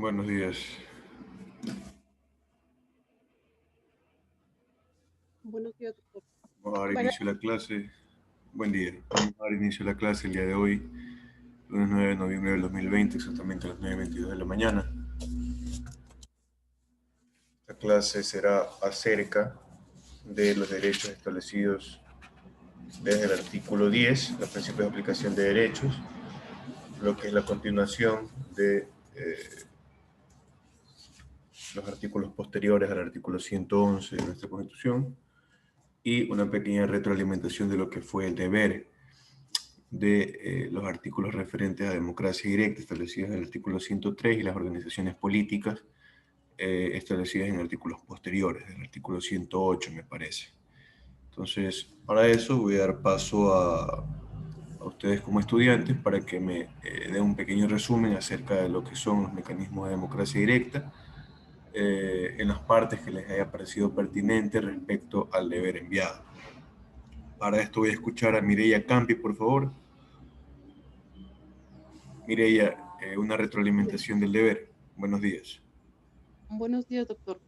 Buenos días. Buenos días, doctor. Vamos a dar Bueno, inicio a la clase. Buen día. Vamos a dar inicio a la clase el día de hoy, lunes 9 de noviembre del 2020, exactamente a las 9:22 de la mañana. La clase será acerca de los derechos establecidos desde el artículo 10, los principios de aplicación de derechos, lo que es la continuación de los artículos posteriores al artículo 111 de nuestra Constitución y una pequeña retroalimentación de lo que fue el deber de los artículos referentes a democracia directa establecidos en el artículo 103 y las organizaciones políticas establecidas en artículos posteriores, del artículo 108 me parece. Entonces, para eso voy a dar paso a ustedes como estudiantes para que me den un pequeño resumen acerca de lo que son los mecanismos de democracia directa en las partes que les haya parecido pertinente respecto al deber enviado. Para esto voy a escuchar a Mireia Campi, por favor. Mireia, una retroalimentación del deber. Buenos días. buenos días, doctor.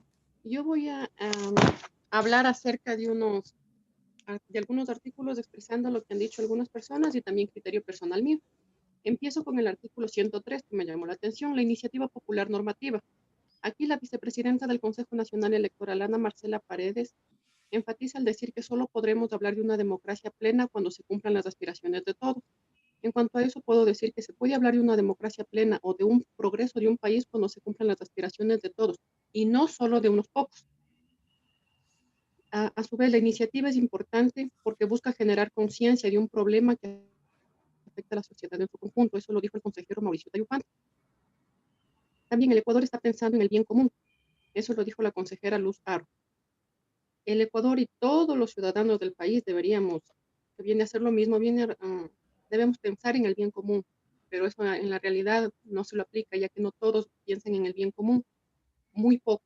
Yo voy a hablar acerca de algunos artículos expresando lo que han dicho algunas personas y también criterio personal mío. Empiezo con el artículo 103, que me llamó la atención, la iniciativa popular normativa. Aquí la vicepresidenta del Consejo Nacional Electoral, Ana Marcela Paredes, enfatiza al decir que solo podremos hablar de una democracia plena cuando se cumplan las aspiraciones de todos. En cuanto a eso, puedo decir que se puede hablar de una democracia plena o de un progreso de un país cuando se cumplan las aspiraciones de todos y no solo de unos pocos. A su vez, la iniciativa es importante porque busca generar conciencia de un problema que afecta a la sociedad en su conjunto. Eso lo dijo el consejero Mauricio Tayupán. También el Ecuador está pensando en el bien común. Eso lo dijo la consejera Luz Aro. El Ecuador y todos los ciudadanos del país que viene a hacer lo mismo, debemos pensar en el bien común, pero eso en la realidad no se lo aplica, ya que no todos piensan en el bien común, muy poco.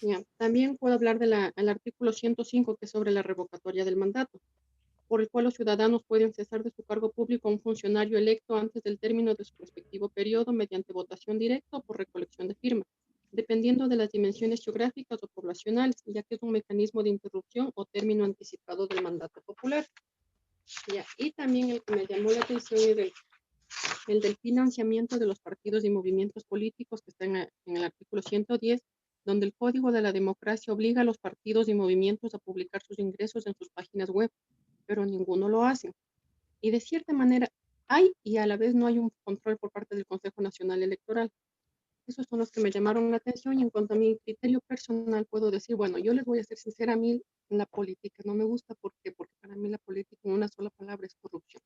Ya. También puedo hablar del artículo 105, que es sobre la revocatoria del mandato, por el cual los ciudadanos pueden cesar de su cargo público a un funcionario electo antes del término de su respectivo periodo mediante votación directa o por recolección de firmas, dependiendo de las dimensiones geográficas o poblacionales, ya que es un mecanismo de interrupción o término anticipado del mandato popular. Ya. Y también el que me llamó la atención es el del financiamiento de los partidos y movimientos políticos, que está en el artículo 110, donde el Código de la Democracia obliga a los partidos y movimientos a publicar sus ingresos en sus páginas web, pero ninguno lo hace. Y de cierta manera hay y a la vez no hay un control por parte del Consejo Nacional Electoral. Esos son los que me llamaron la atención y en cuanto a mi criterio personal puedo decir, bueno, yo les voy a ser sincera, a mí la política no me gusta. ¿Por qué? Porque para mí la política en una sola palabra es corrupción.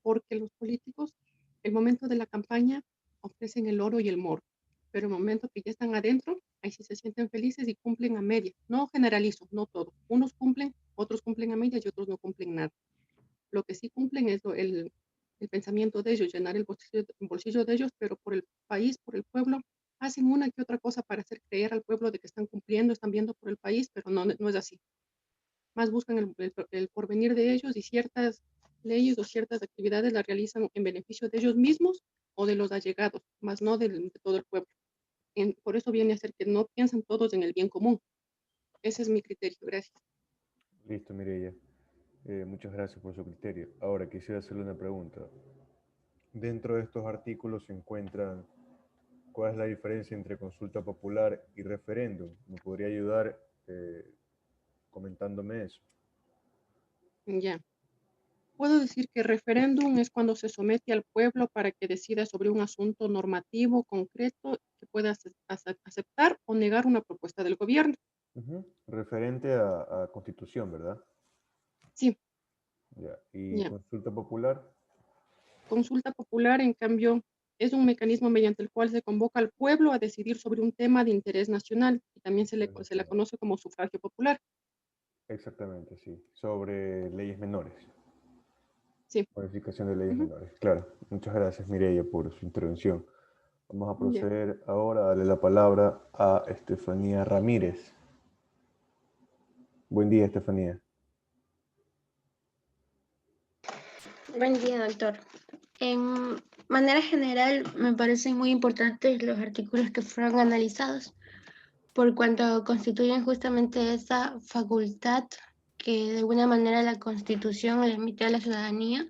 Porque los políticos, el momento de la campaña, ofrecen el oro y el moro, pero el momento que ya están adentro, ahí sí se sienten felices y cumplen a media. No generalizo, no todos. Unos cumplen, otros cumplen a medias y otros no cumplen nada. Lo que sí cumplen es el pensamiento de ellos, llenar el bolsillo de ellos, pero por el país, por el pueblo, hacen una que otra cosa para hacer creer al pueblo de que están cumpliendo, están viendo por el país, pero no es así. Más buscan el porvenir de ellos y ciertas leyes o ciertas actividades las realizan en beneficio de ellos mismos o de los allegados, más no de todo el pueblo. Por eso viene a ser que no piensan todos en el bien común. Ese es mi criterio. Gracias. Listo, Mireia. Muchas gracias por su criterio. Ahora quisiera hacerle una pregunta. Dentro de estos artículos se encuentran cuál es la diferencia entre consulta popular y referéndum. ¿Me podría ayudar comentándome eso? Ya. Puedo decir que referéndum es cuando se somete al pueblo para que decida sobre un asunto normativo concreto que pueda aceptar o negar una propuesta del gobierno. Referente a Constitución, ¿verdad? Sí, Ya. ¿Y ya. consulta popular? Consulta popular, en cambio, es un mecanismo mediante el cual se convoca al pueblo a decidir sobre un tema de interés nacional y también se la Nacional. conoce como sufragio popular. Exactamente, sí. Sobre leyes menores. Sí. Modificación de leyes Ujú. menores. Claro. Muchas gracias, Mireia, por su intervención. Vamos a Ya. proceder ahora a darle la palabra a Estefanía Ramírez. Buen día, Estefanía. Buen día, doctor. En manera general, me parecen muy importantes los artículos que fueron analizados, por cuanto constituyen justamente esa facultad que de alguna manera la Constitución le emite a la ciudadanía.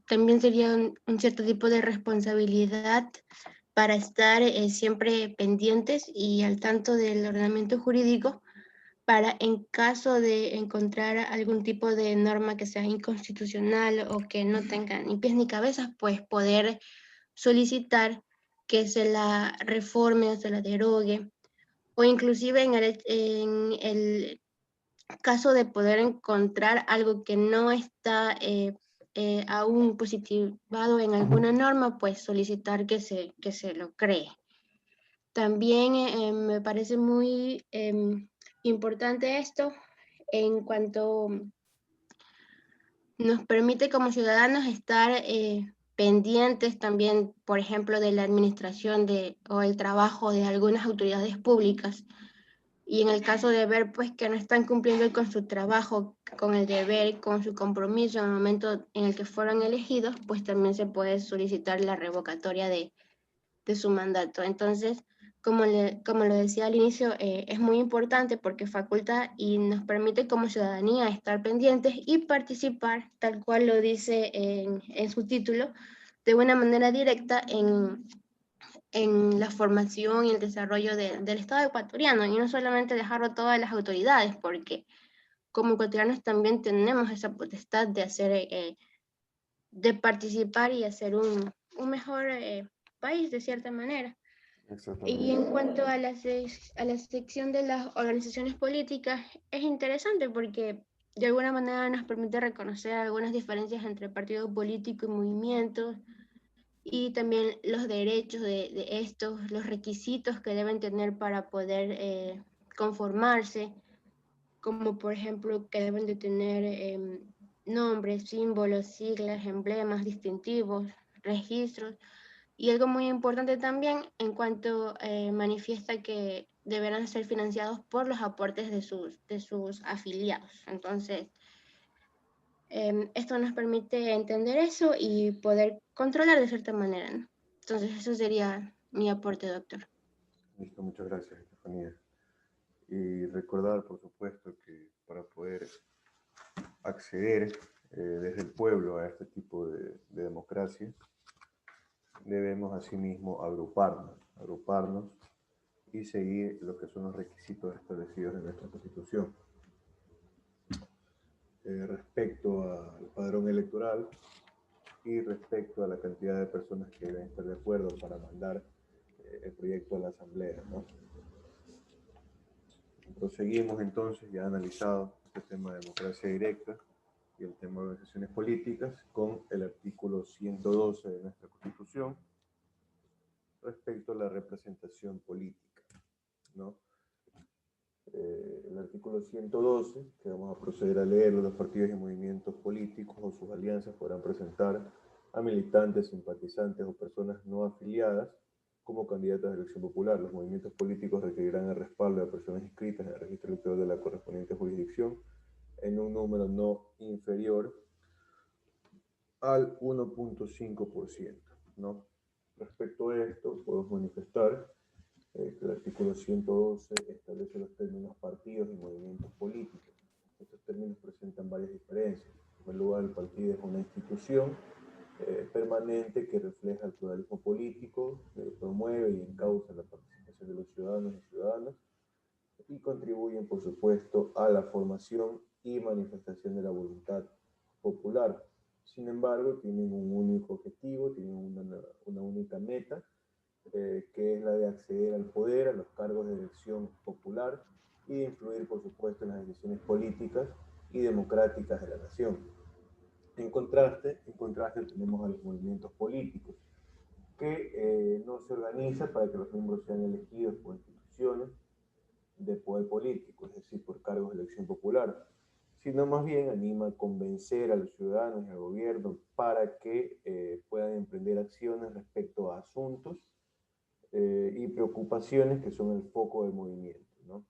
También sería un cierto tipo de responsabilidad para estar siempre pendientes y al tanto del ordenamiento jurídico, para en caso de encontrar algún tipo de norma que sea inconstitucional o que no tenga ni pies ni cabezas, pues poder solicitar que se la reforme o se la derogue, o inclusive en el caso de poder encontrar algo que no está aún positivado en alguna norma, pues solicitar que se lo cree. También me parece muy importante esto en cuanto nos permite como ciudadanos estar pendientes también, por ejemplo, de la administración o el trabajo de algunas autoridades públicas. Y en el caso de ver pues que no están cumpliendo con su trabajo, con el deber, con su compromiso en el momento en el que fueron elegidos, pues también se puede solicitar la revocatoria de su mandato. Entonces, como lo decía al inicio, es muy importante porque faculta y nos permite como ciudadanía estar pendientes y participar, tal cual lo dice en su título, de una manera directa en la formación y el desarrollo del Estado ecuatoriano, y no solamente dejarlo todo a las autoridades, porque como ecuatorianos también tenemos esa potestad de hacer, de participar y hacer un mejor país de cierta manera. Y en cuanto a a la sección de las organizaciones políticas, es interesante porque de alguna manera nos permite reconocer algunas diferencias entre partido político y movimientos, y también los derechos de estos, los requisitos que deben tener para poder conformarse, como por ejemplo que deben de tener nombres, símbolos, siglas, emblemas distintivos, registros. Y algo muy importante también en cuanto manifiesta que deberán ser financiados por los aportes de sus afiliados. Entonces, esto nos permite entender eso y poder controlar de cierta manera, ¿no? Entonces, eso sería mi aporte, doctor. Listo, muchas gracias, Estefanía. Y recordar, por supuesto, que para poder acceder desde el pueblo a este tipo de democracia, debemos asimismo agruparnos y seguir lo que son los requisitos establecidos en nuestra Constitución. Respecto al padrón electoral y respecto a la cantidad de personas que deben estar de acuerdo para mandar el proyecto a la Asamblea, ¿no? Proseguimos entonces, ya analizado este tema de democracia directa y el tema de organizaciones políticas, con el artículo 112 de nuestra Constitución respecto a la representación política, ¿no? El artículo 112, que vamos a proceder a leer: los partidos y movimientos políticos o sus alianzas podrán presentar a militantes, simpatizantes o personas no afiliadas como candidatas de elección popular. Los movimientos políticos requerirán el respaldo de personas inscritas en el registro electoral de la correspondiente jurisdicción en un número no inferior al 1.5%, ¿no? Respecto a esto, podemos manifestar que el artículo 112 establece los términos partidos y movimientos políticos. Estos términos presentan varias diferencias. En primer lugar, el partido es una institución permanente que refleja el pluralismo político, promueve y encausa la participación de los ciudadanos y ciudadanas y contribuyen, por supuesto, a la formación y manifestación de la voluntad popular. Sin embargo, tienen un único objetivo, tienen una única meta, que es la de acceder al poder, a los cargos de elección popular y de influir, por supuesto, en las decisiones políticas y democráticas de la nación. En contraste tenemos a los movimientos políticos, que no se organiza para que los miembros sean elegidos por instituciones de poder político, es decir, por cargos de elección popular, sino más bien anima a convencer a los ciudadanos y al gobierno para que puedan emprender acciones respecto a asuntos y preocupaciones que son el foco del movimiento, ¿no?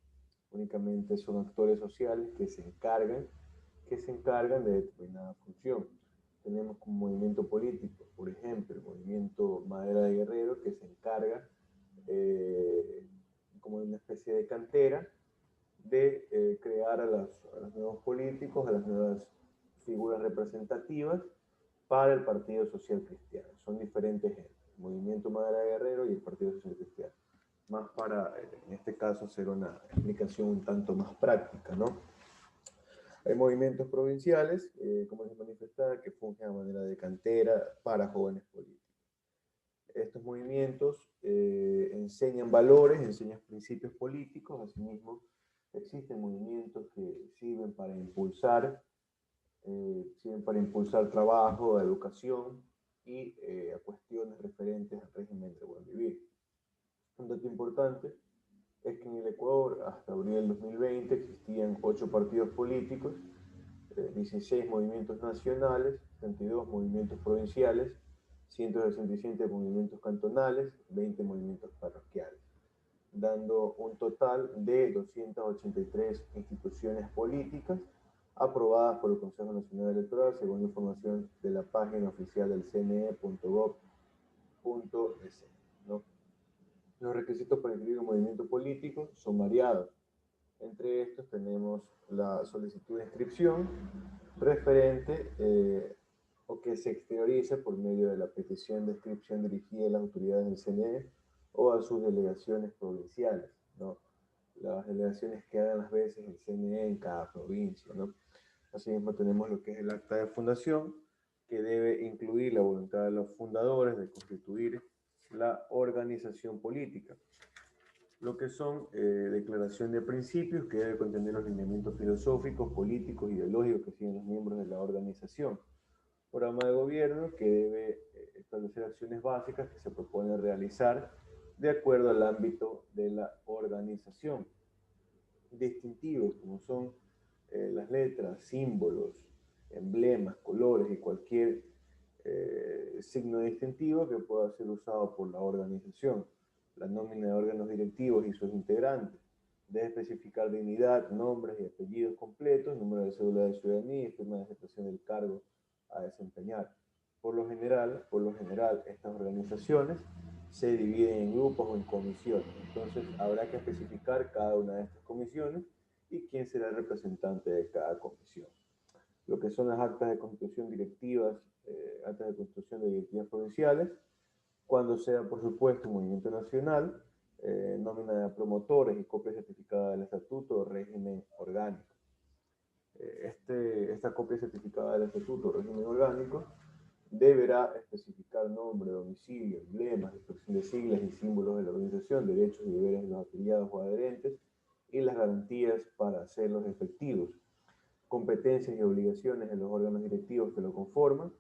Únicamente son actores sociales que se encargan de determinada función. tenemos como movimiento político, por ejemplo, el movimiento Madera de Guerrero, que se encarga como una especie de cantera de crear a los nuevos políticos, a las nuevas figuras representativas para el Partido Social Cristiano. Son diferentes entes, el Movimiento Madera de Guerrero y el Partido Social Cristiano. Más para, en este caso, hacer una explicación un tanto más práctica, ¿no? Hay movimientos provinciales, como les manifestaba, que fungen a manera de cantera para jóvenes políticos. Estos movimientos enseñan valores, enseñan principios políticos, asimismo existen movimientos que sirven para impulsar trabajo, educación y a cuestiones referentes al régimen de buen vivir. Un dato importante es que en el Ecuador, hasta abril del 2020, existían 8 partidos políticos, 16 movimientos nacionales, 32 movimientos provinciales, 167 movimientos cantonales, 20 movimientos parroquiales, dando un total de 283 instituciones políticas aprobadas por el Consejo Nacional Electoral, según información de la página oficial del cne.gov.es, ¿no? Los requisitos para inscribir un movimiento político son variados. Entre estos tenemos la solicitud de inscripción referente o que se exteriorice por medio de la petición de inscripción dirigida a las autoridades del CNE o a sus delegaciones provinciales, ¿no? Las delegaciones que hagan las veces el CNE en cada provincia, ¿no? Asimismo tenemos lo que es el acta de fundación, que debe incluir la voluntad de los fundadores de constituir la organización política. Lo que son declaración de principios, que debe contener los lineamientos filosóficos, políticos, ideológicos que siguen los miembros de la organización. Programa de gobierno, que debe establecer acciones básicas que se propone realizar de acuerdo al ámbito de la organización. Distintivos, como son las letras, símbolos, emblemas, colores y cualquier signo distintivo que pueda ser usado por la organización. La nómina de órganos directivos y sus integrantes. Debe especificar dignidad, nombres y apellidos completos, número de cédula de ciudadanía y firma de aceptación del cargo a desempeñar. Por lo general, estas organizaciones se dividen en grupos o en comisiones. Entonces, habrá que especificar cada una de estas comisiones y quién será el representante de cada comisión. Lo que son las actas de constitución directivas, actas de constitución de directivas provinciales, cuando sea, por supuesto, un movimiento nacional, nómina de promotores y copia certificada del estatuto o régimen orgánico. Esta copia certificada del estatuto o régimen orgánico deberá especificar nombre, domicilio, emblemas, expresión de siglas y símbolos de la organización, derechos y deberes de los afiliados o adherentes y las garantías para hacerlos efectivos, competencias y obligaciones de los órganos directivos que lo conforman,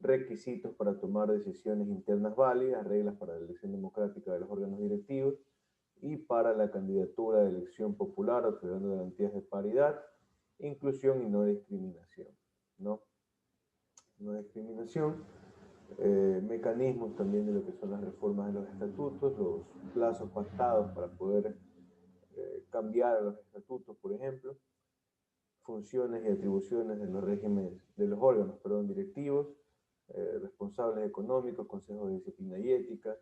requisitos para tomar decisiones internas válidas, reglas para la elección democrática de los órganos directivos y para la candidatura de elección popular, otorgando garantías de paridad, inclusión y no discriminación, ¿no? No discriminación, mecanismos también de lo que son las reformas de los estatutos, los plazos pactados para poder cambiar los estatutos, por ejemplo, funciones y atribuciones de los regímenes, de los órganos, directivos, responsables económicos, consejos de disciplina y ética,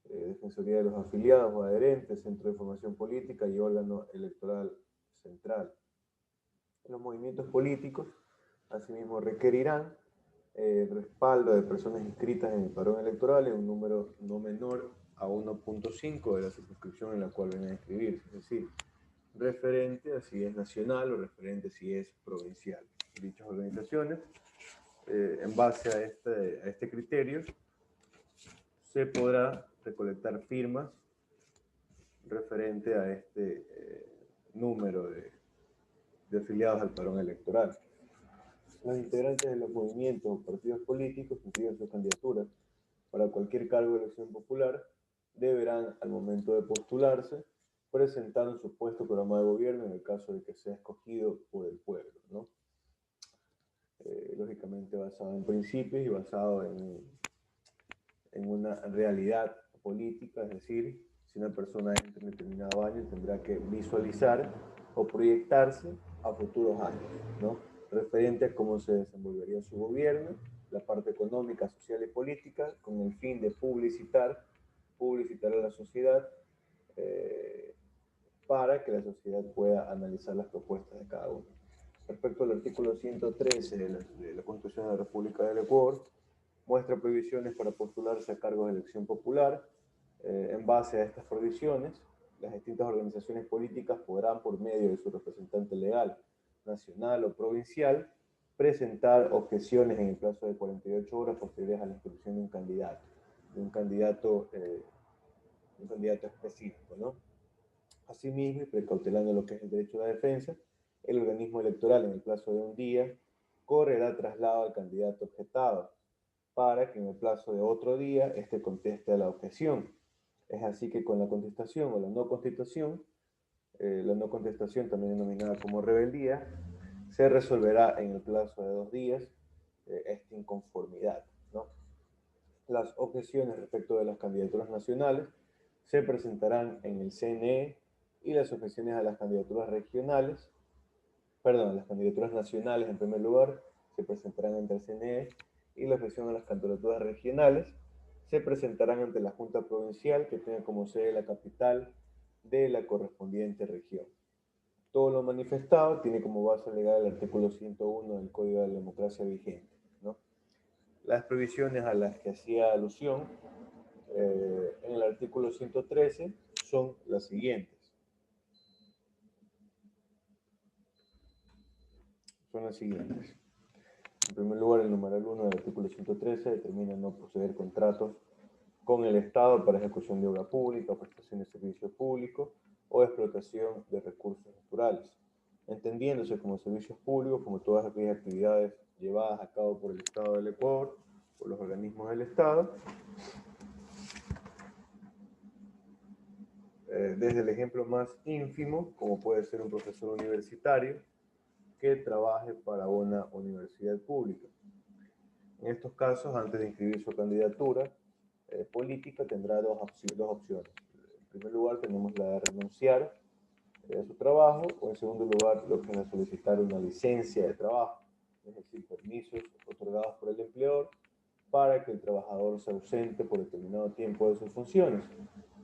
defensoría de los afiliados o adherentes, centro de formación política y órgano electoral central. Los movimientos políticos, asimismo, requerirán respaldo de personas inscritas en el padrón electoral en un número no menor a 1.5 de la circunscripción en la cual vienen a inscribirse, es decir, referente a si es nacional o referente si es provincial. Dichas organizaciones, en base a este criterio, se podrá recolectar firmas referente a este número de afiliados al padrón electoral. Los integrantes de los movimientos o partidos políticos que inscriban sus candidaturas para cualquier cargo de elección popular deberán, al momento de postularse, presentar un supuesto programa de gobierno en el caso de que sea escogido por el pueblo, ¿no? Lógicamente basado en principios y basado en una realidad política, es decir, si una persona entra en determinado año tendrá que visualizar o proyectarse a futuros años, ¿no? Referente a cómo se desenvolvería su gobierno, la parte económica, social y política, con el fin de publicitar a la sociedad, para que la sociedad pueda analizar las propuestas de cada uno. Respecto al artículo 113 de la Constitución de la República del Ecuador, muestra prohibiciones para postularse a cargos de elección popular. En base a estas prohibiciones, las distintas organizaciones políticas podrán, por medio de su representante legal, nacional o provincial, presentar objeciones en el plazo de 48 horas posteriores a la inscripción de un candidato específico, ¿no? Asimismo, y precautelando lo que es el derecho a la defensa, el organismo electoral, en el plazo de un día, correrá traslado al candidato objetado para que en el plazo de otro día éste conteste a la objeción. Es así que con la contestación o la no contestación, también denominada como rebeldía, se resolverá en el plazo de 2 días esta inconformidad, ¿no? Las objeciones respecto de las candidaturas nacionales se presentarán en el CNE, y las objeciones a las candidaturas nacionales en primer lugar se presentarán ante el CNE, y la objeción a las candidaturas regionales se presentarán ante la Junta Provincial, que tenga como sede la capital de la correspondiente región. Todo lo manifestado tiene como base legal el artículo 101 del Código de la Democracia vigente, ¿no? Las prohibiciones a las que hacía alusión en el artículo 113 son las siguientes. En primer lugar, el numeral 1 del artículo 113 determina no proceder contratos con el Estado para ejecución de obra pública, prestación de servicio público o explotación de recursos naturales, entendiéndose como servicios públicos como todas aquellas actividades llevadas a cabo por el Estado del Ecuador, por los organismos del Estado. Desde el ejemplo más ínfimo, como puede ser un profesor universitario que trabaje para una universidad pública. En estos casos, antes de inscribir su candidatura política, tendrá dos opciones. En primer lugar, tenemos la de renunciar a su trabajo, o en segundo lugar, lo que es solicitar una licencia de trabajo, es decir, permisos otorgados por el empleador para que el trabajador se ausente por determinado tiempo de sus funciones.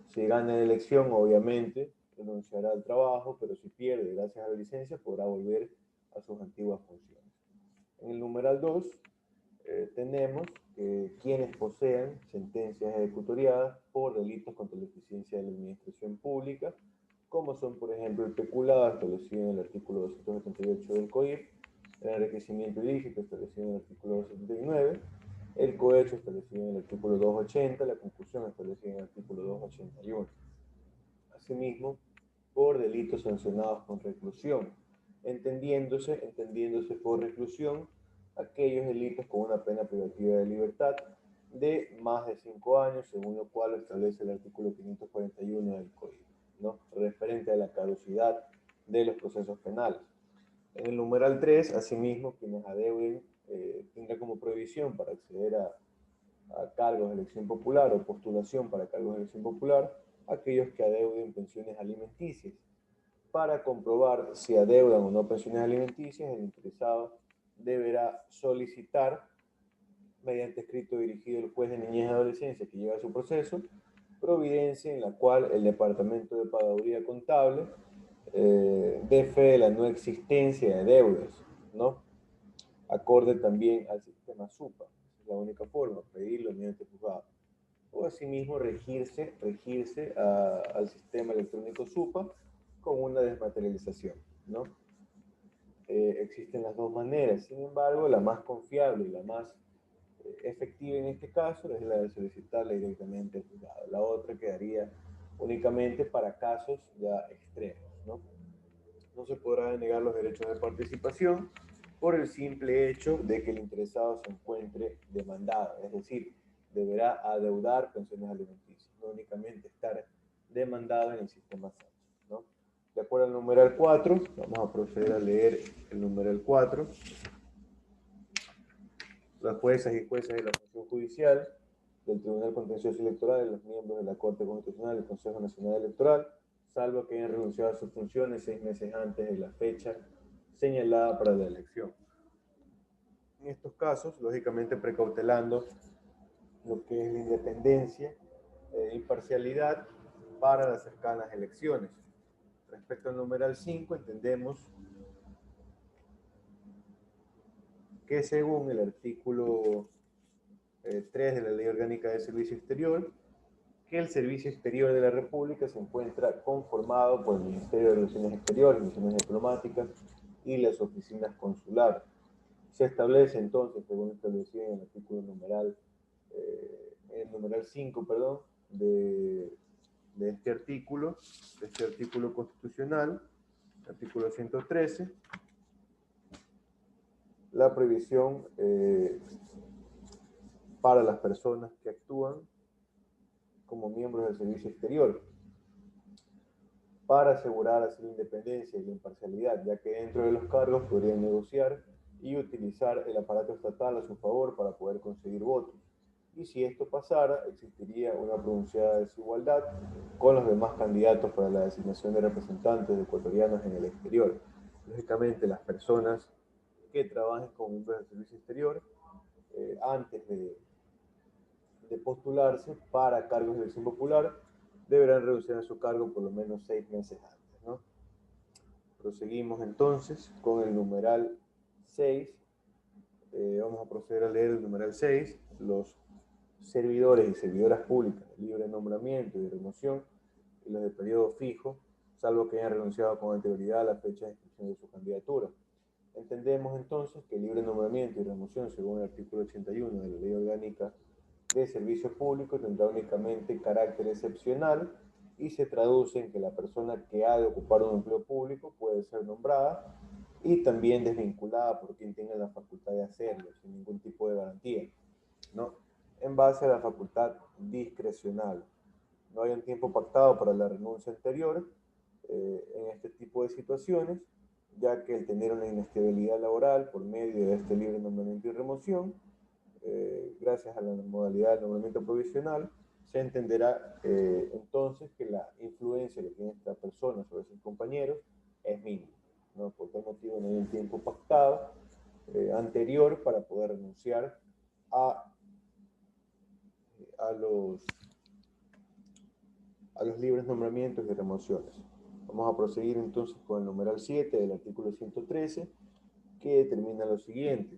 Si gana la elección, obviamente, renunciará al trabajo, pero si pierde gracias a la licencia, podrá volver a sus antiguas funciones. En el numeral 2, tenemos que quienes posean sentencias ejecutoriadas por delitos contra la eficiencia de la administración pública, como son, por ejemplo, el peculado establecido en el artículo 278 del COIP, el enriquecimiento ilícito establecido en el artículo 279, el cohecho establecido en el artículo 280, la concusión establecida en el artículo 281. Asimismo, por delitos sancionados con reclusión, entendiéndose por reclusión aquellos delitos con una pena privativa de libertad de más de 5 años, según lo cual establece el artículo 541 del Código, ¿no? Referente a la caducidad de los procesos penales. En el numeral 3, asimismo, quienes adeuden tendrá como prohibición para acceder a cargos de elección popular o postulación para cargos de elección popular aquellos que adeuden pensiones alimenticias. Para comprobar si adeudan o no pensiones alimenticias, el interesado deberá solicitar, mediante escrito dirigido al juez de niñez y adolescencia que lleva su proceso, providencia en la cual el Departamento de Pagaduría Contable dé fe de la no existencia de deudas, ¿no? Acorde también al sistema SUPA. Es la única forma, pedirlo mediante juzgado. O asimismo regirse al sistema electrónico SUPA con una desmaterialización, ¿no? Existen las dos maneras, sin embargo, la más confiable y la más efectiva en este caso es la de solicitarla directamente al juzgado. La otra quedaría únicamente para casos ya extremos, ¿no? No se podrá denegar los derechos de participación por el simple hecho de que el interesado se encuentre demandado, es decir, deberá adeudar pensiones alimenticias, no únicamente estar demandado en el sistema SACH, ¿no? De acuerdo al numeral 4, vamos a proceder a leer el numeral 4. Las juezas y jueces de la función judicial, del Tribunal Contencioso Electoral y los miembros de la Corte Constitucional y el Consejo Nacional Electoral, salvo que hayan renunciado a sus funciones 6 meses antes de la fecha señalada para la elección. En estos casos, lógicamente precautelando lo que es la independencia e imparcialidad para las cercanas elecciones. Respecto al numeral 5, entendemos que según el artículo 3 de la Ley Orgánica de Servicio Exterior, que el Servicio Exterior de la República se encuentra conformado por el Ministerio de Relaciones Exteriores, Misiones Diplomáticas y las oficinas consulares. Se establece entonces, según establecido en el artículo numeral 5, perdón, de este artículo constitucional, artículo 113, la prohibición para las personas que actúan como miembros del servicio exterior para asegurar así la independencia y la imparcialidad, ya que dentro de los cargos podrían negociar y utilizar el aparato estatal a su favor para poder conseguir votos. Y si esto pasara, existiría una pronunciada desigualdad con los demás candidatos para la designación de representantes ecuatorianos en el exterior. Lógicamente, las personas que trabajen como miembros del servicio exterior, antes de postularse para cargos de elección popular, deberán renunciar a su cargo por lo menos 6 meses antes, ¿no? Proseguimos entonces con el numeral 6. Vamos a proceder a leer el numeral 6. Los servidores y servidoras públicas de libre nombramiento y de remoción y los de periodo fijo, salvo que hayan renunciado con anterioridad a la fecha de inscripción de su candidatura. Entendemos entonces que el libre nombramiento y remoción, según el artículo 81 de la Ley Orgánica de Servicio Público, tendrá únicamente carácter excepcional y se traduce en que la persona que ha de ocupar un empleo público puede ser nombrada y también desvinculada por quien tenga la facultad de hacerlo, sin ningún tipo de garantía, ¿no? En base a la facultad discrecional. No hay un tiempo pactado para la renuncia anterior en este tipo de situaciones, ya que el tener una inestabilidad laboral por medio de este libre nombramiento y remoción, gracias a la modalidad del nombramiento provisional, se entenderá entonces que la influencia que tiene esta persona sobre sus compañeros es mínima, ¿no? Por tal motivo no hay un tiempo pactado anterior para poder renunciar a los libres nombramientos y remociones. Vamos a proseguir entonces con el numeral 7 del artículo 113, que determina lo siguiente.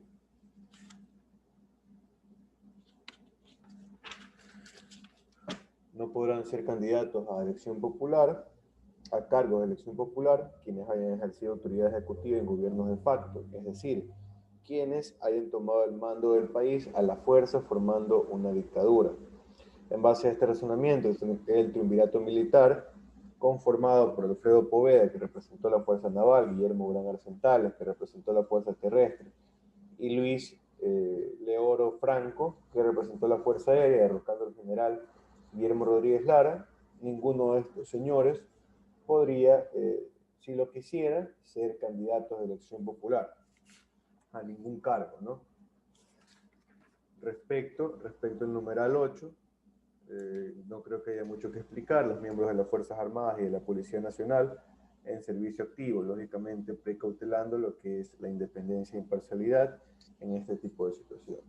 No podrán ser candidatos a elección popular, a cargos de elección popular, quienes hayan ejercido autoridad ejecutiva en gobiernos de facto, es decir, quienes hayan tomado el mando del país a la fuerza formando una dictadura. En base a este razonamiento, el triunvirato militar, conformado por Alfredo Poveda, que representó la Fuerza Naval, Guillermo Gran Arcentales, que representó la Fuerza Terrestre, y Luis Leoro Franco, que representó la Fuerza Aérea, derrocando al general Guillermo Rodríguez Lara, ninguno de estos señores podría, si lo quisiera, ser candidatos de elección popular a ningún cargo, ¿no? Respecto al numeral 8, no creo que haya mucho que explicar. Los miembros de las Fuerzas Armadas y de la Policía Nacional en servicio activo, lógicamente precautelando lo que es la independencia e imparcialidad en este tipo de situaciones.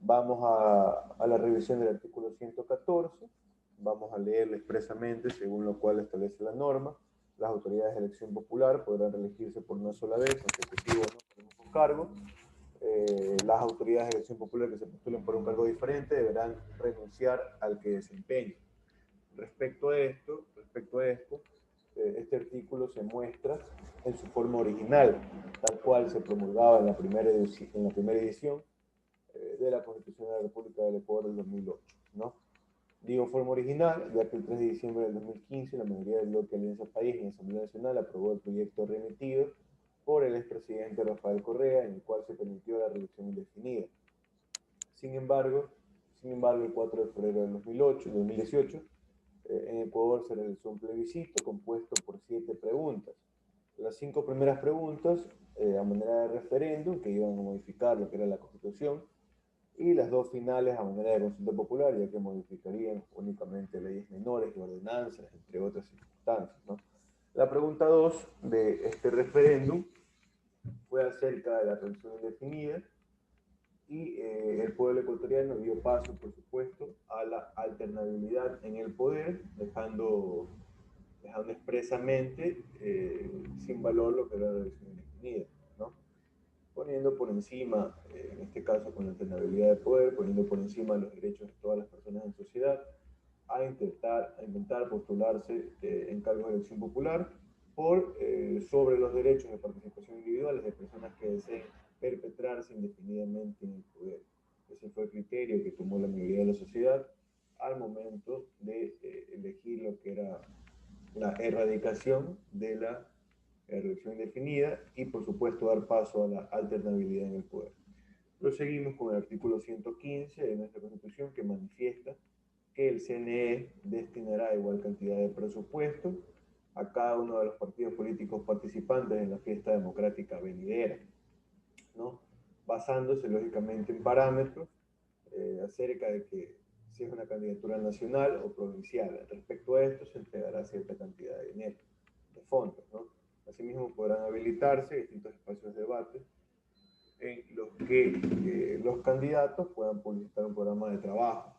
Vamos a la revisión del artículo 114. Vamos a leerlo expresamente, según lo cual establece la norma. Las autoridades de elección popular podrán reelegirse por una sola vez, consecutivo o no, por un mismo cargo. Las autoridades de elección popular que se postulen por un cargo diferente deberán renunciar al que desempeñen. Respecto a esto, este artículo se muestra en su forma original, tal cual se promulgaba en la primera edición de la Constitución de la República del Ecuador del 2008, ¿no? Digo forma original, ya que el 3 de diciembre del 2015 la mayoría del bloque Alianza País en la Asamblea Nacional aprobó el proyecto remitido por el expresidente Rafael Correa, en el cual se permitió la reelección indefinida. Sin embargo, el 4 de febrero del 2018, en Ecuador se realizó un plebiscito compuesto por 7 preguntas. Las 5 primeras preguntas, a manera de referéndum, que iban a modificar lo que era la Constitución, y las 2 finales a manera de consulta popular, ya que modificarían únicamente leyes menores y ordenanzas, entre otras circunstancias, ¿no? La pregunta 2 de este referéndum fue acerca de la reelección indefinida, y el pueblo ecuatoriano dio paso, por supuesto, a la alternabilidad en el poder, dejando expresamente sin valor lo que era la elección indefinida, ¿no? Poniendo por encima, en este caso con la alternabilidad de poder, poniendo por encima los derechos de todas las personas en sociedad, a intentar postularse en cargos de elección popular sobre los derechos de participación individuales de personas que deseen perpetrarse indefinidamente en el poder. Ese fue el criterio que tomó la mayoría de la sociedad al momento de elegir lo que era la erradicación de la elección indefinida y, por supuesto, dar paso a la alternabilidad en el poder. Proseguimos con el artículo 115 de nuestra Constitución, que manifiesta que el CNE destinará igual cantidad de presupuesto a cada uno de los partidos políticos participantes en la fiesta democrática venidera, ¿no? Basándose lógicamente en parámetros acerca de que si es una candidatura nacional o provincial. Respecto a esto se entregará cierta cantidad de dinero, de fondos, ¿no? Asimismo podrán habilitarse distintos espacios de debate en los que los candidatos puedan publicitar un programa de trabajo.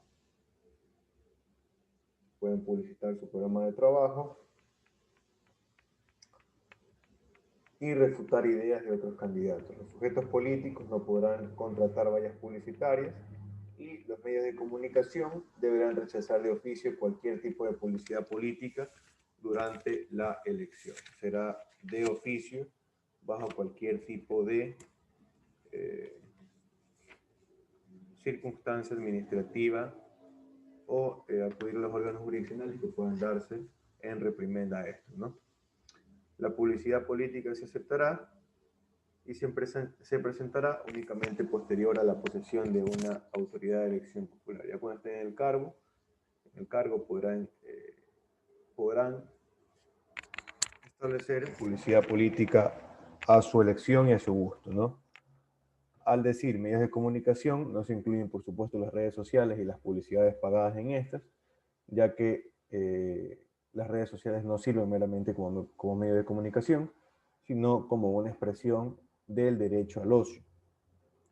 Pueden publicitar su programa de trabajo y refutar ideas de otros candidatos. Los sujetos políticos no podrán contratar vallas publicitarias y los medios de comunicación deberán rechazar de oficio cualquier tipo de publicidad política durante la elección. Será de oficio bajo cualquier tipo de circunstancia administrativa o acudir a los órganos jurisdiccionales que puedan darse en reprimenda a esto, ¿no? La publicidad política se aceptará y se presentará únicamente posterior a la posesión de una autoridad de elección popular. Ya cuando estén en el cargo podrán establecer publicidad política a su elección y a su gusto, ¿no? Al decir medios de comunicación, no se incluyen, por supuesto, las redes sociales y las publicidades pagadas en estas, ya que las redes sociales no sirven meramente como medio de comunicación, sino como una expresión del derecho al ocio.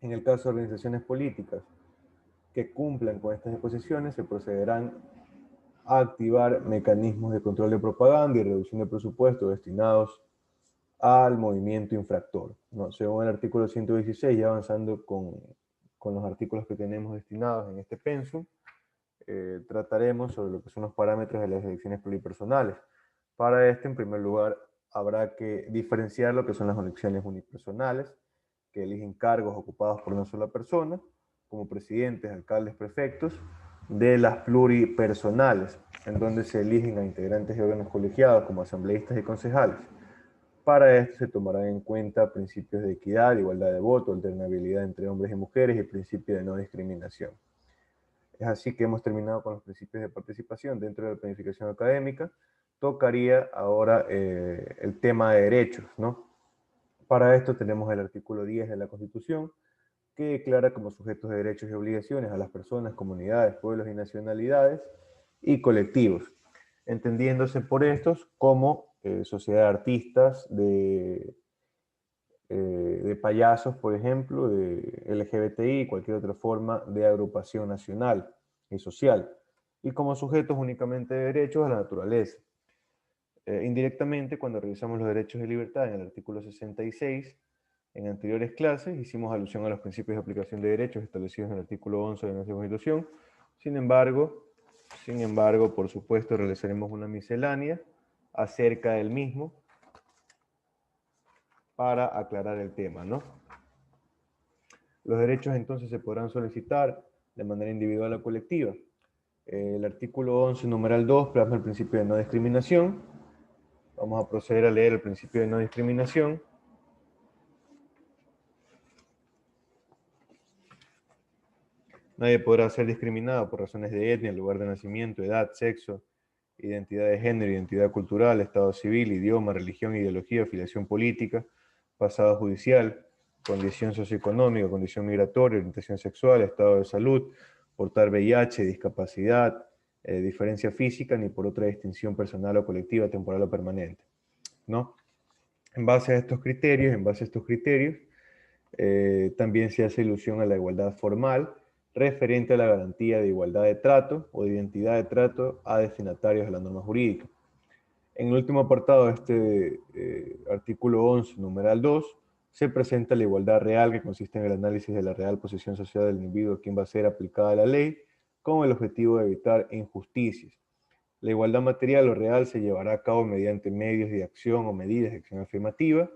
En el caso de organizaciones políticas que cumplan con estas disposiciones, se procederán a activar mecanismos de control de propaganda y reducción de presupuesto destinados al movimiento infractor, ¿no? Según el artículo 116, ya avanzando con los artículos que tenemos destinados en este pensum, trataremos sobre lo que son los parámetros de las elecciones pluripersonales. Para esto, en primer lugar, habrá que diferenciar lo que son las elecciones unipersonales, que eligen cargos ocupados por una sola persona, como presidentes, alcaldes, prefectos, de las pluripersonales, en donde se eligen a integrantes de órganos colegiados como asambleístas y concejales. Para esto se tomarán en cuenta principios de equidad, igualdad de voto, alternabilidad entre hombres y mujeres y el principio de no discriminación. Es así que hemos terminado con los principios de participación dentro de la planificación académica. Tocaría ahora el tema de derechos, ¿no? Para esto tenemos el artículo 10 de la Constitución, que declara como sujetos de derechos y obligaciones a las personas, comunidades, pueblos y nacionalidades y colectivos, entendiéndose por estos como sociedad de artistas, de payasos, por ejemplo, de LGBTI y cualquier otra forma de agrupación nacional y social, y como sujetos únicamente de derechos a la naturaleza. Indirectamente, cuando revisamos los derechos de libertad en el artículo 66, en anteriores clases hicimos alusión a los principios de aplicación de derechos establecidos en el artículo 11 de nuestra Constitución. Sin embargo, por supuesto, realizaremos una miscelánea acerca del mismo para aclarar el tema, ¿no? Los derechos entonces se podrán solicitar de manera individual o colectiva. El artículo 11, numeral 2, plasma el principio de no discriminación. Vamos a proceder a leer el principio de no discriminación. Nadie podrá ser discriminado por razones de etnia, lugar de nacimiento, edad, sexo, identidad de género, identidad cultural, estado civil, idioma, religión, ideología, afiliación política, pasado judicial, condición socioeconómica, condición migratoria, orientación sexual, estado de salud, portar VIH, discapacidad, diferencia física, ni por otra distinción personal o colectiva, temporal o permanente, ¿no? En base a estos criterios, También se hace alusión a la igualdad formal, referente a la garantía de igualdad de trato o de identidad de trato a destinatarios de la norma jurídica. En el último apartado de este artículo 11, numeral 2, se presenta la igualdad real, que consiste en el análisis de la real posición social del individuo a quien va a ser aplicada la ley, con el objetivo de evitar injusticias. La igualdad material o real se llevará a cabo mediante medios de acción o medidas de acción afirmativa,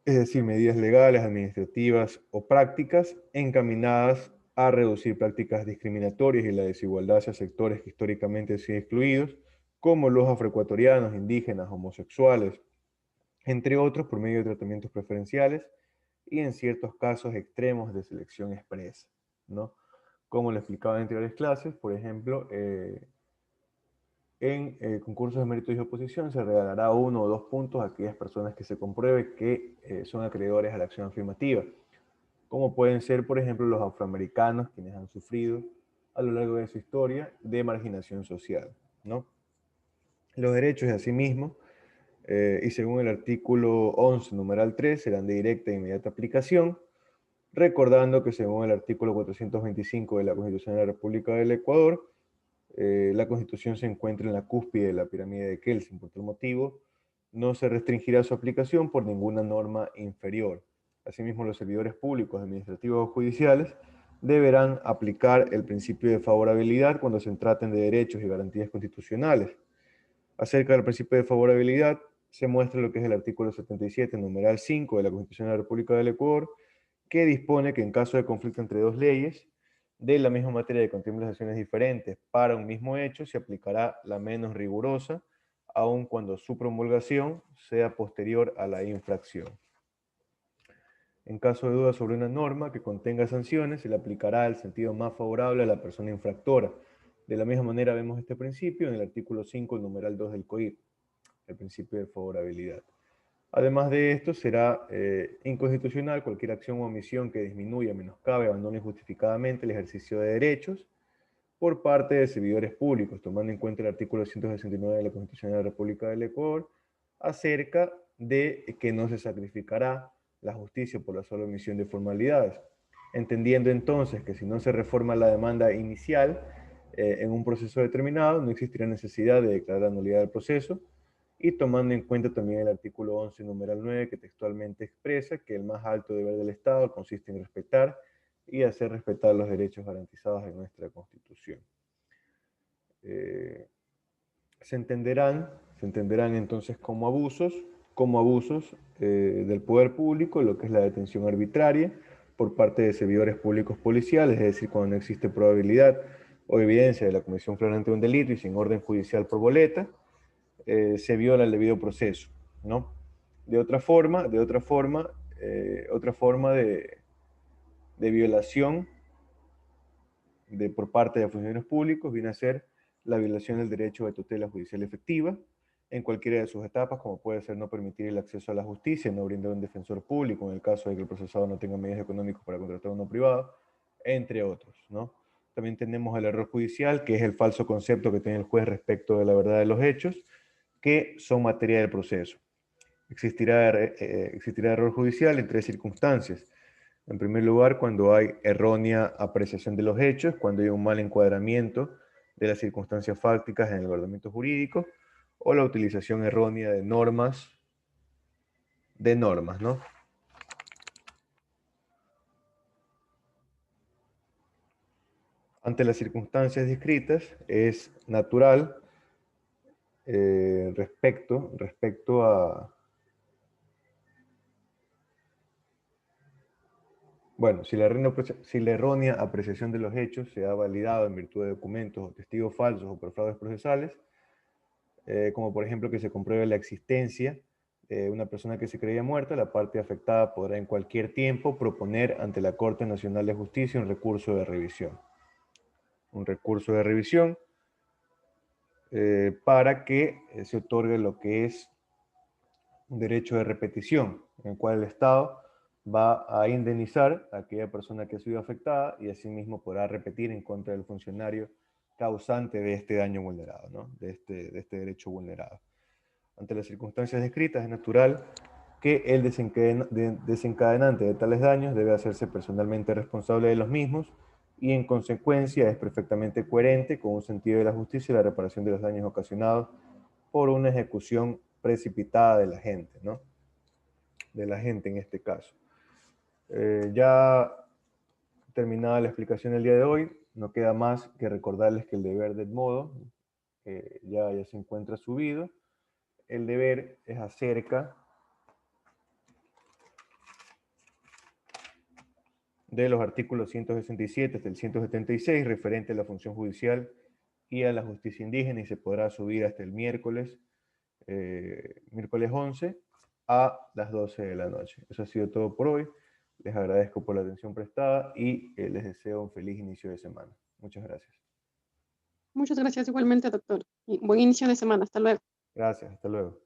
es decir, medidas legales, administrativas o prácticas encaminadas a reducir prácticas discriminatorias y la desigualdad hacia sectores que históricamente han sido excluidos, como los afroecuatorianos, indígenas, homosexuales, entre otros, por medio de tratamientos preferenciales y en ciertos casos extremos de selección expresa, ¿no? Como lo explicaba en anteriores clases, por ejemplo, en concursos de méritos y oposición se regalará 1 o 2 puntos a aquellas personas que se compruebe que son acreedores a la acción afirmativa, como pueden ser, por ejemplo, los afroamericanos, quienes han sufrido a lo largo de su historia de marginación social, ¿no? Los derechos, asimismo, y según el artículo 11, numeral 3, serán de directa e inmediata aplicación, recordando que según el artículo 425 de la Constitución de la República del Ecuador, la Constitución se encuentra en la cúspide de la pirámide de Kelsen. Por tal motivo, no se restringirá su aplicación por ninguna norma inferior. Asimismo, los servidores públicos, administrativos o judiciales deberán aplicar el principio de favorabilidad cuando se traten de derechos y garantías constitucionales. Acerca del principio de favorabilidad, se muestra lo que es el artículo 77, numeral 5 de la Constitución de la República del Ecuador, que dispone que en caso de conflicto entre dos leyes de la misma materia de contemplan acciones diferentes para un mismo hecho, se aplicará la menos rigurosa, aun cuando su promulgación sea posterior a la infracción. En caso de duda sobre una norma que contenga sanciones, se le aplicará el sentido más favorable a la persona infractora. De la misma manera vemos este principio en el artículo 5, el numeral 2 del COIR, el principio de favorabilidad. Además de esto, será inconstitucional cualquier acción o omisión que disminuya, menoscabe, abandone injustificadamente el ejercicio de derechos por parte de servidores públicos, tomando en cuenta el artículo 169 de la Constitución de la República del Ecuador, acerca de que no se sacrificará la justicia por la sola omisión de formalidades, entendiendo entonces que si no se reforma la demanda inicial en un proceso determinado, no existirá necesidad de declarar la nulidad del proceso, y tomando en cuenta también el artículo 11, numeral 9, que textualmente expresa que el más alto deber del Estado consiste en respetar y hacer respetar los derechos garantizados en nuestra Constitución. Se entenderán entonces como abusos del poder público, lo que es la detención arbitraria por parte de servidores públicos policiales, es decir, cuando no existe probabilidad o evidencia de la comisión flagrante de un delito y sin orden judicial por boleta, se viola el debido proceso, ¿no? Otra forma de violación por parte de funcionarios públicos viene a ser la violación del derecho de tutela judicial efectiva en cualquiera de sus etapas, como puede ser no permitir el acceso a la justicia, no brindar un defensor público en el caso de que el procesado no tenga medios económicos para contratar a uno privado, entre otros, ¿no? También tenemos el error judicial, que es el falso concepto que tiene el juez respecto de la verdad de los hechos, que son materia del proceso. Existirá error judicial en 3 circunstancias. En primer lugar, cuando hay errónea apreciación de los hechos, cuando hay un mal encuadramiento de las circunstancias fácticas en el ordenamiento jurídico, o la utilización errónea de normas, ¿no? Ante las circunstancias descritas, es natural respecto a... Bueno, si la errónea apreciación de los hechos se ha validado en virtud de documentos o testigos falsos o por fraudes procesales, como por ejemplo que se compruebe la existencia de una persona que se creía muerta, la parte afectada podrá en cualquier tiempo proponer ante la Corte Nacional de Justicia un recurso de revisión. Para que se otorgue lo que es un derecho de repetición, en el cual el Estado va a indemnizar a aquella persona que ha sido afectada y asimismo podrá repetir en contra del funcionario causante de este daño vulnerado, ¿no? de este derecho vulnerado. Ante las circunstancias descritas, es natural que el desencadenante de tales daños debe hacerse personalmente responsable de los mismos y en consecuencia es perfectamente coherente con un sentido de la justicia y la reparación de los daños ocasionados por una ejecución precipitada de la gente, ¿no? De la gente en este caso. Ya terminada la explicación del día de hoy, no queda más que recordarles que el deber del modo ya se encuentra subido. El deber es acerca de los artículos 167 hasta el 176 referente a la función judicial y a la justicia indígena y se podrá subir hasta el miércoles 11 a las 12 de la noche. Eso ha sido todo por hoy. Les agradezco por la atención prestada y les deseo un feliz inicio de semana. Muchas gracias. Muchas gracias igualmente, doctor. Y buen inicio de semana. Hasta luego. Gracias, hasta luego.